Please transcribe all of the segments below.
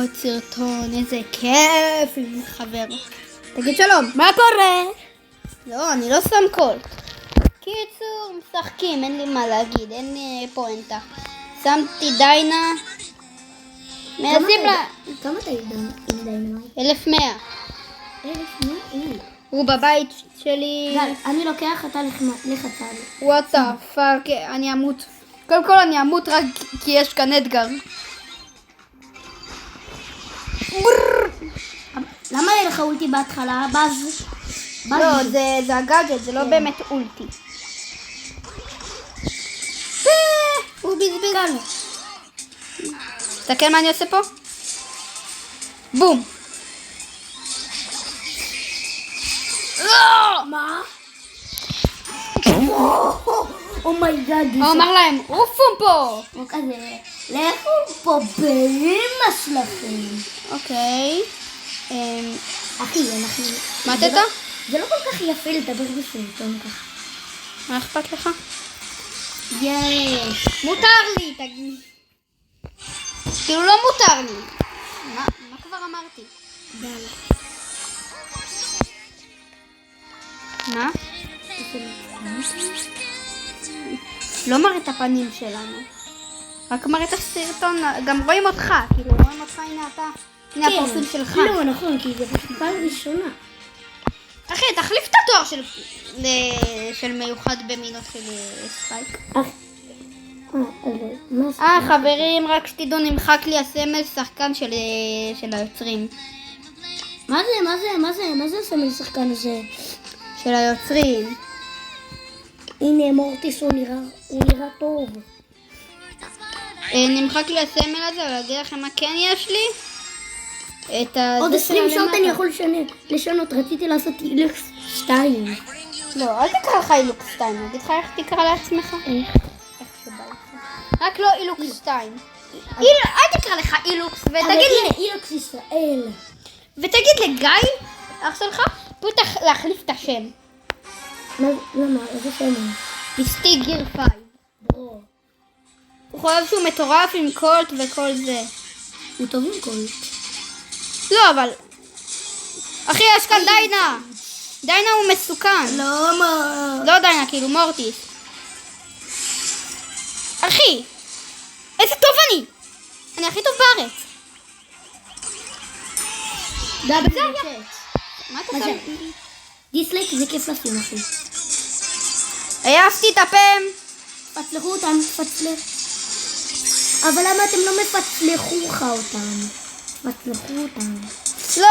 עוד סרטון, איזה כיף עם חבר. תגיד שלום. מה קורה? לא, אני לא שם קול. קיצור, משחקים, אין לי מה להגיד, אין לי פואנטה. שמתי דיינה. מייסים לה. כמה אתה עם דיינה? 1100. 1100? הוא בבית שלי. גל, אני לוקח, אתה לך צד. וואט פאק, אני אמות. קודם כל אני אמות רק כי יש כאן אתגר. למה היה לך אולטי בהתחלה? בז. לא, זה הגאדג'ט, זה לא באמת אולטי. הוא בזבז. תסתכל מה אני עושה פה. בום. מה? אומייגאד. הוא אמר להם, עופו פה. הוא כזה, לכו פה באמא שלכם. אוקיי. אחי, אנחנו... מה תתה? זה לא כל כך יפה לדבר בסרטון ככה. מה אכפת לך? יש. מותר לי, תגיד. כאילו לא מותר לי. מה כבר אמרתי? גל. מה? לא מראה את הפנים שלנו. רק מראה את הסרטון, גם רואים אותך, כאילו רואים אותך, הנה אתה, הנה הפרופיל שלך. לא, נכון, כי זה פשוט פעם ראשונה. אחי, תחליף את התואר של מיוחד במינות של ספייק. חברים, רק שתדעו, נמחק לי הסמל שחקן של היוצרים. מה זה הסמל שחקן הזה? של היוצרים. הנה מורטיס, הוא נראה טוב. נמחק לי הסמל הזה, אבל אגיד לכם מה כן יש לי? עוד 20 שעות אני יכול לשנות, רציתי לעשות אילוקס 2. לא, אל תקרא לך אילוקס 2, אני אגיד לך איך תקרא לעצמך. איך שבא לך. רק לא אילוקס 2. אל תקרא לך אילוקס, אבל ותגיד לי... הנה אילוקס ישראל. ותגיד לגיא, אח שלך, פותח להחליף את השם. למה? איזה שם? פסטי גיר 5. ברו. הוא חושב שהוא מטורף עם קולט וכל זה. הוא טוב עם קולט. לא, אבל... אחי, יש כאן דיינה. דיינה הוא מסוכן. למה? לא דיינה, כאילו מורטיס. אחי, איזה טוב אני. אני הכי טוב בארץ. דאבל היה. צ'אט. מה אתה מה זה? עושה? דיסלייק זה כיף לשים, אחי. העפתי את הפם. פצלחו אותם, פצלח. אבל למה אתם לא מפצלחו אותם? פצלחו אותם. לא,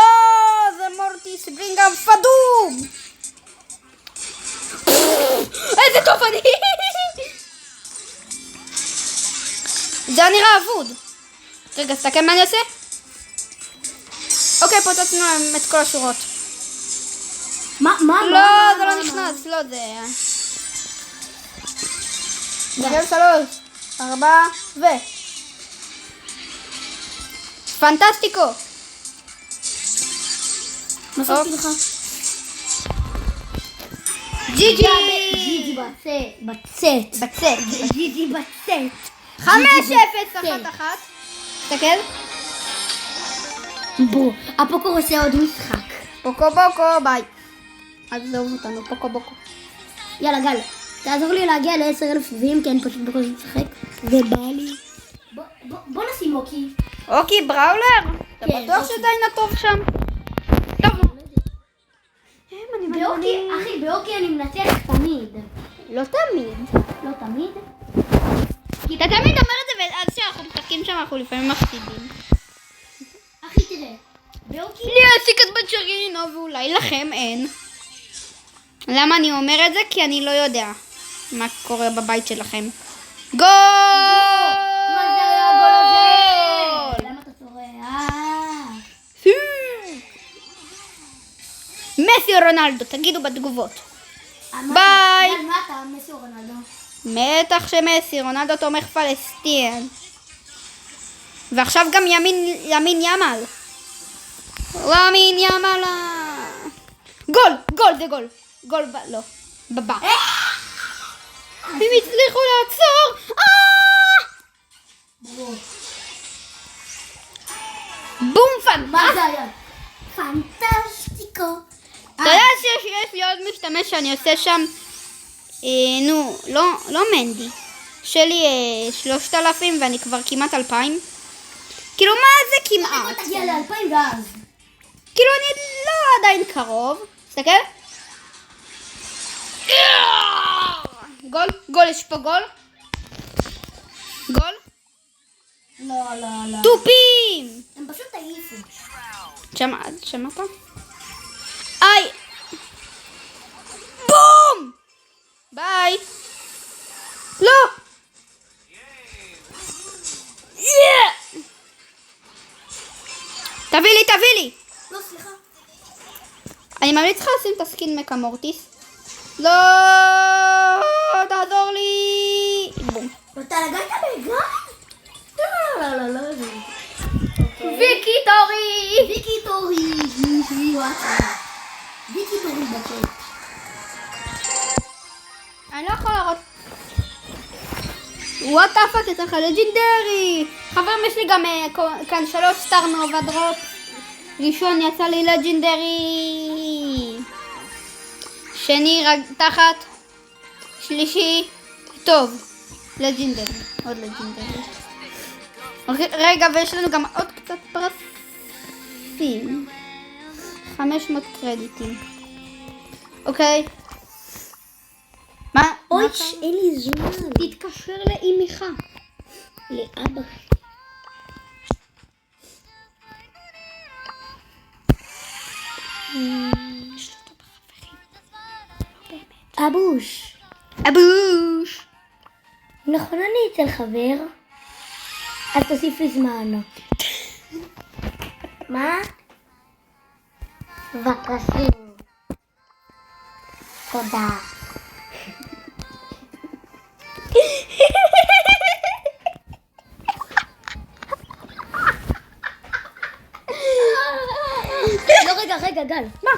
זה מורטיס ברינגה פדום. איזה טוב אני. זה נראה אבוד. רגע, תסתכל מה אני עושה. אוקיי, פוצצנו את כל השורות. מה? לא, זה לא נכנס, לא זה. 3, 4 ו... פנטסטיקו. מה עשיתי לך? ג'י ג'י בצאת. ג'י בצאת. 5-0, 1-1. תסתכל. בו, הפוקו עושה עוד משחק. פוקו בוקו, ביי. עזוב אותנו, פוקו בוקו. יאללה גל, תעזור לי להגיע ל10,000 ואם כן פשוט בכל זאת משחק. ובא לי. בוא נשים אוקי. אוקי, בראולר? אתה כן, בטוח אוקי. שדיינה טוב שם? טוב. באוקי, אחי, באוקי אני מנצח תמיד. לא תמיד. לא תמיד? כי אתה תמיד אומר את זה, ועד שאנחנו משחקים שם אנחנו לפעמים מפסידים. אחי, תראה. באוקי... לי הסיכת בת שרינו, ואולי לכם אין. למה אני אומר את זה? כי אני לא יודע מה קורה בבית שלכם. גול! מה זה היה הגול הזה? למה אתה צורח? מסי או רונלדו, תגידו בתגובות. ביי! ביי! מה אתה, מסי או רונלדו? בטח שמסי, רונלדו תומך פלסטין. ועכשיו גם ימין ימל. ימין ימל. גול, זה גול. גול, לא, בבא. הם הצליחו לעצור. מה זה היה? פנטסטיקו. אתה יודע שיש לי עוד משתמש שאני עושה שם, לא מנדי. שלי 3,000 ואני כבר כמעט 2,000. כאילו מה זה כמעט? בוא תגיע ל2,000 ואז. כאילו אני לא עדיין קרוב. תסתכל. גול, יש פה גול. גול. לא. טופים. הם פשוט העיפו. שמעת? איי. בום. ביי. לא. תביא לי. לא, סליחה. אני ממליץ לך לשים את הסקין מקה מורטיס. לא, תעזור לי. בום. אתה לגעת בגן? לא. ויקי טורי בצ'אט. אני לא יכול להראות. וואט אפק, יצא לך לג'ינדרי. חברים, יש לי גם כאן 3 סטאר נובה דרופ. ראשון יצא לי לג'ינדרי. שני תחת. שלישי טוב. לג'ינדרי. עוד לג'ינדרי. רגע, ויש לנו גם עוד קצת פרסים. 500 קרדיטים. אוקיי. מה? אוי, אין לי זמן. תתקשר לאמך. לאבא. אבוש. נכון אני אצל חבר? אז תוסיף לי זמן. מה? בבקשה. תודה. לא, רגע, גל. מה?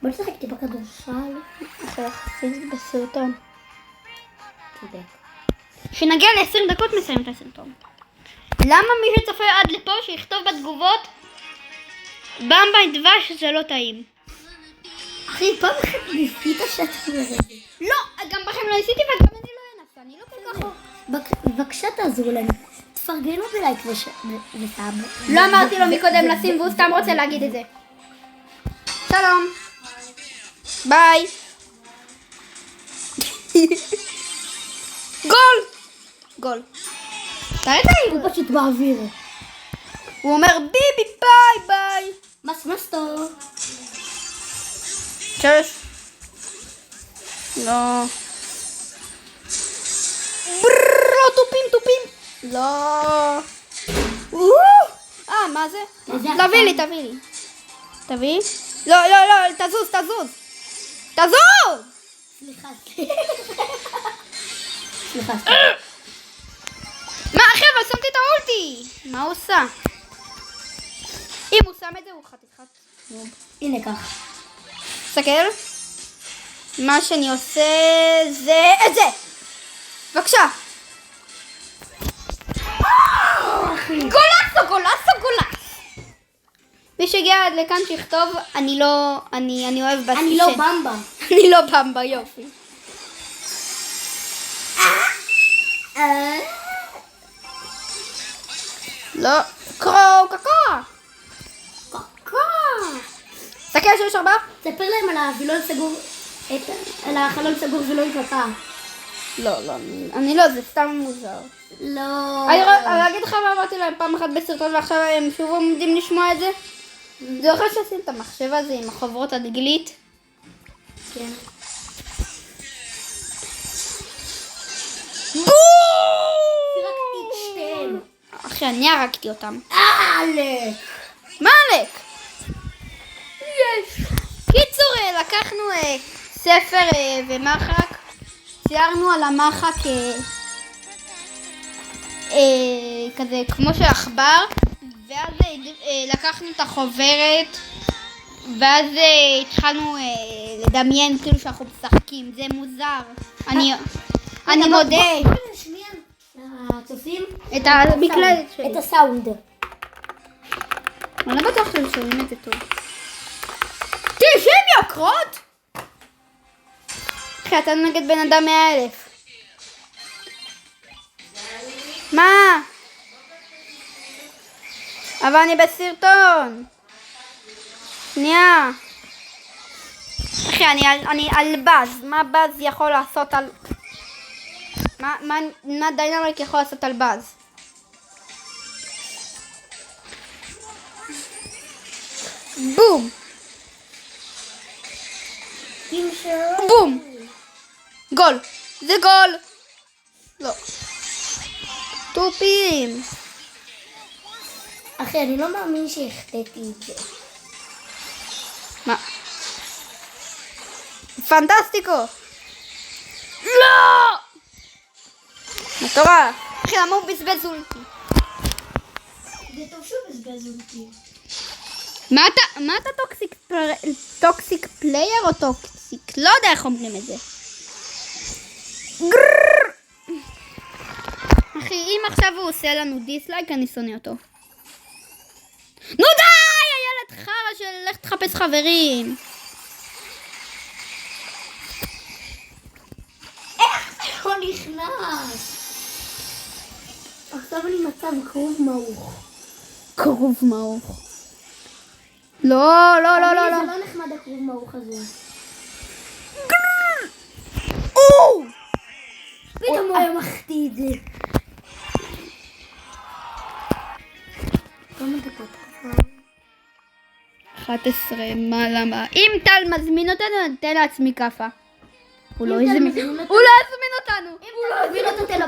בוא נשחק טיפה כדורסל. אחרי פיזית בסרטון. צודק. כשנגיע ל-20 דקות נסיים את הסרטון. למה מי שצופה עד לפה שיכתוב בתגובות במבה עם דבש זה לא טעים? אחי, פעם אחת ניסית שאתה מראה. לא, גם בכם לא ניסיתי וגם אני לא אנסה, אני לא כל כך... בבקשה תעזרו לנו. תפרגנו בלייק וסאב. לא אמרתי לו מקודם לשים והוא סתם רוצה להגיד את זה. שלום. ביי. גול. תראה את האם. הוא פשוט באוויר. הוא אומר ביבי ביי. מסטו. 6. לא. טופים. לא. מה זה? תביא לי. לא, תזוז. סליחה. מה חבר'ה, שמתי את האולטי. מה הוא עושה? אם הוא שם את זה הוא חתיכת נוב. הנה כך. תסתכל. מה שאני עושה זה את זה. בבקשה. גולס. מי שהגיע עד לכאן שיכתוב, אני אוהב בסשן. אני לא במבה. אני לא במבה, יופי. לא, קוקה. תסתכל שיש 4. ספר להם על הווילון סגור, על החלון סגור וילון קקה. לא, אני לא, זה סתם מוזר. לא. אני אגיד לך מה אמרתי להם פעם אחת בסרטון ועכשיו הם שוב עומדים לשמוע את זה. זה יכול שעשים את המחשב הזה עם החוברות הדגלית. כן. בום! אחי, אני הרגתי אותם. עלק. מה עלק? יש. קיצור, לקחנו ספר ומחק. ציירנו על המחק כזה כמו של עכבר. ואז לקחנו את החוברת ואז התחלנו לדמיין כאילו שאנחנו משחקים, זה מוזר. אני מודה. בוא נשמיע לצופים את המקלדת שלי. את הסאונד. אני לא בטוח שהם שומעים את זה טוב. 90 יקרות? אחי, אתה נגד בן אדם 100,000. מה? אבל אני בסרטון. שנייה. אחי, אני על באז. מה באז יכול לעשות על... מה דיינמייק יכול לעשות על באז? בום. בום. גול. זה גול. לא. טופים. אחי, אני לא מאמין שהחטאתי את זה. מה? פנטסטיקו. לא! מטורף. אחי, למה הוא בזבז אולטי? זה טוב שהוא בזבז אותי. מה אתה טוקסיק פלייר או טוקסיק? לא יודע איך אומרים את זה. אחי, אם עכשיו הוא עושה לנו דיסלייק, אני שונא אותו. נו די! הילד חרא של לך תחפש חברים. איך הוא נכנס? עכשיו אני מצב קרוב מעוך. קרוב מעוך. לא. זה לא נחמד הקרוב מעוך הזה. פתאום הוא היה מחטיא את זה. כמה דקות? 11, מה למה? אם טל מזמין אותנו, ניתן לעצמי כאפה. הוא לא יזמין אותנו. אם הוא לא הזמין אותו, תן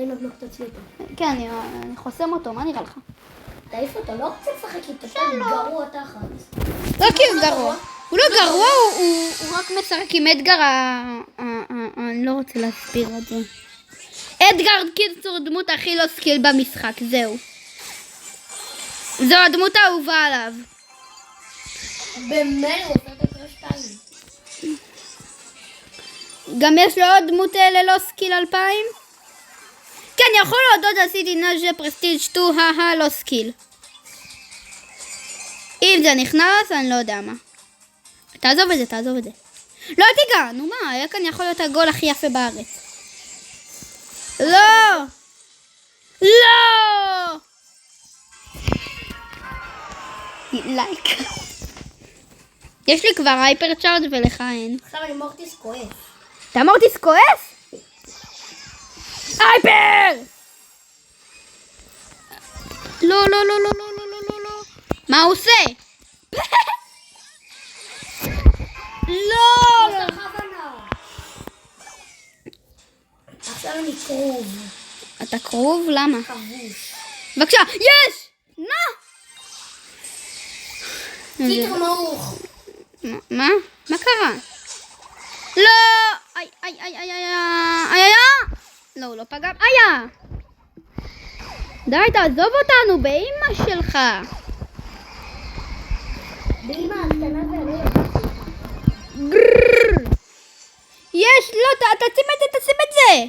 לו בלוק, תוציא אותו. כן, אני חוסם אותו, מה נראה לך? תעיף אותו, לא רוצה לשחק איתו, אתה גרוע תחת. לא כי הוא גרוע. הוא לא גרוע, הוא רק משחק עם אדגר אני לא רוצה להסביר את זה. אדגר קיצור דמות הכי לא סקיל במשחק, זהו. זו הדמות האהובה עליו. באמת, הוא עושה את הקרשטיים. גם יש לו עוד דמות ללא סקיל 2000? כן, יכול להודות עשיתי נאז'ה פרסטיג' 2, לא סקיל. אם זה נכנס, אני לא יודע מה. תעזוב את זה. לא תיגע, נו מה, היה כאן יכול להיות הגול הכי יפה בארץ. לא! לייק. יש לי כבר הייפר צ'ארג' ולך אין. עכשיו אני מורטיס כועס. אתה מורטיס כועס? הייפר! לא. מה הוא עושה? לא! עכשיו אני קרוב. אתה קרוב? למה? כבוש. בבקשה, יש! נא! ציטר מעוך. מה? מה קרה? לא! איי. לא, הוא לא פגע. איה! די, תעזוב אותנו באמא שלך. באמא הקטנה והלב. יש, לא, תשים את זה.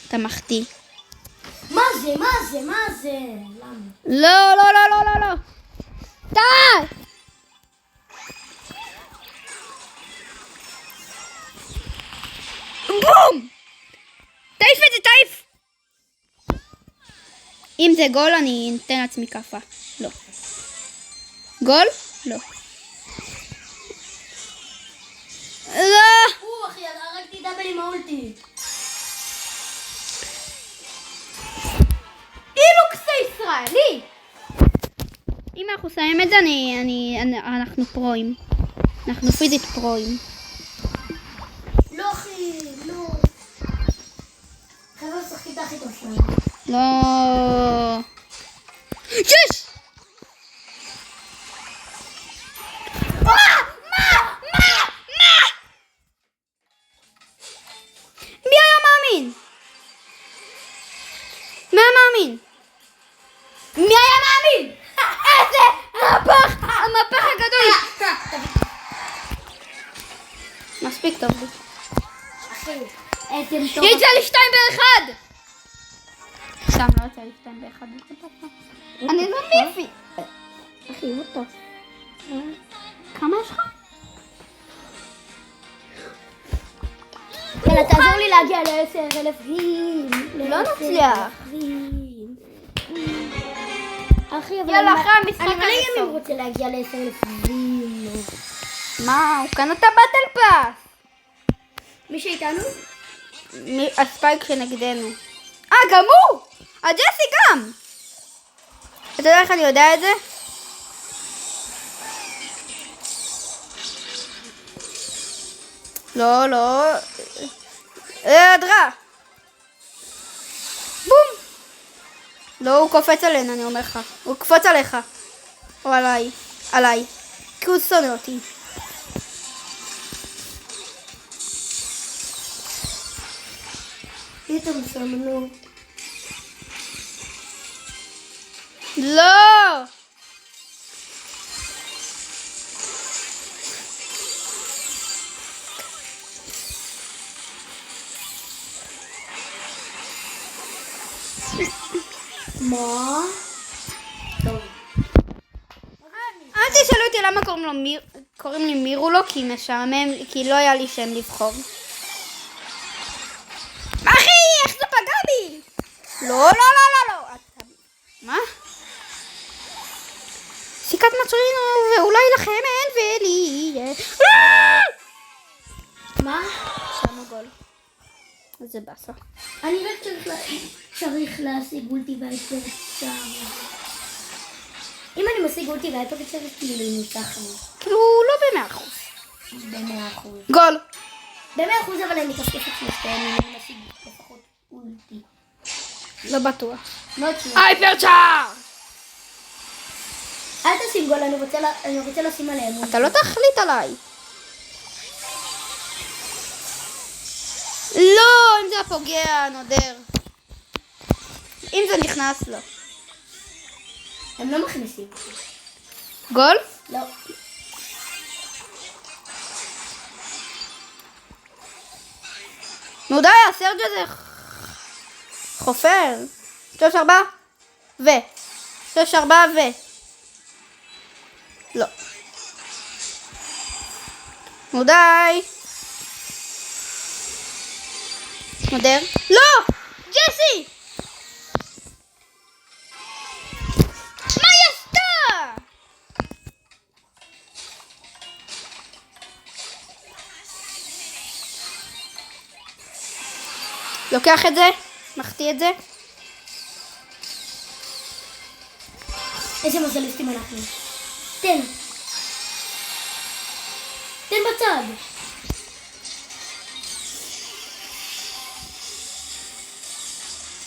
אתה מחטיא. מה זה? למה? לא. די! בום! תעיף את זה, תעיף! אם זה גול, אני אתן לעצמי כאפה. לא. גול? לא. אחי, הרגתי דאבל עם האולטי. אילוקס הישראלי! אם אנחנו שמים את זה, אנחנו פרואים. אנחנו פיזית פרואים. לא, אחי, לא. כמה שחקית הכי טוב שלנו? לא. יש! מה? מי היה מאמין? מי היה מאמין? איזה מהפך! המהפך הגדול! טוב לי. אחי, אתם טוב. יצא לי 2 ב-1! סתם לא יצא לי 2 ב-1. אני לא מיפי. אחי, הוא טוב. כמה יש לך? יאללה, תעזור לי להגיע ל10,000 ווים. לא נצליח. אחי, אבל יאללה, אחרי המשחק אני מלא הראשון. ימים רוצה להגיע ל10,000 ווים. מה? הוא קנה את הבטל פאס. מי שאיתנו? הספייק שנגדנו. גם הוא! הג'סי גם! אתה יודע איך אני יודע את זה? לא, לא. הדרה. בום! לא, הוא קופץ עלינו, אני אומר לך. הוא קפוץ עליך. או עליי. עליי. כי הוא שונא אותי. פתאום שמנו. לא! מה? טוב. אל תשאלו אותי למה קוראים לי מירולו, כי משעמם, כי לא היה לי שם לבחור. אחי, איך זה פגע בי? לא, לא, לא, לא, לא. מה? סיכת מצרינו, ואולי לכם אין ולי. מה? שמנו גול. זה באסה. אני רק צריך להשיג אולטי והייפר קצר. אם אני משיג אולטי והייפר קצר, כאילו היא ניצחנו. כאילו, לא ב100%. ב100%. גול. ב100%, אבל אני מתסקפת שלושתיהם, אם אני משיג לפחות אולטי. לא בטוח. לא אצלי. הייפר צ'אר! אל תשים גול, אני רוצה לשים עליהם אולטי. אתה לא תחליט עליי. לא, אם זה הפוגע, נודר. אם זה נכנס, לא. הם לא מכניסים. גול? לא. נו די, הסרג'ה זה חופר. 3-4 ו. 3-4 ו. לא. נו די. נודר? לא! ג'סי! מה היא עשתה? לוקח את זה, מחטיא את זה. איזה מזליסטים אנחנו. תן. תן בצד.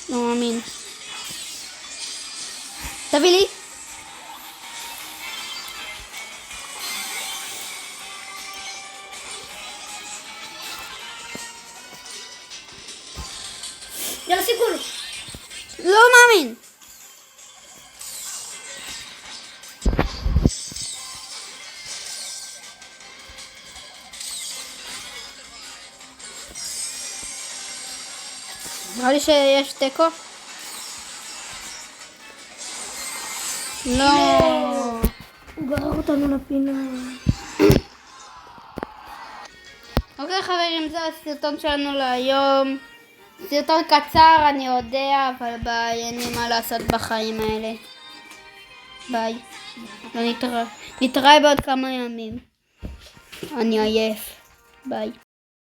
לא מאמין. תביא לי. יאללה, שים גול. לא מאמין. נראה לי שיש תיקו. לא. הוא גרר אותנו לפינה. אוקיי חברים, זה הסרטון שלנו להיום. סרטון קצר אני יודע, אבל ביי, אין לי מה לעשות בחיים האלה. ביי. נתראה בעוד כמה ימים. אני עייף. ביי.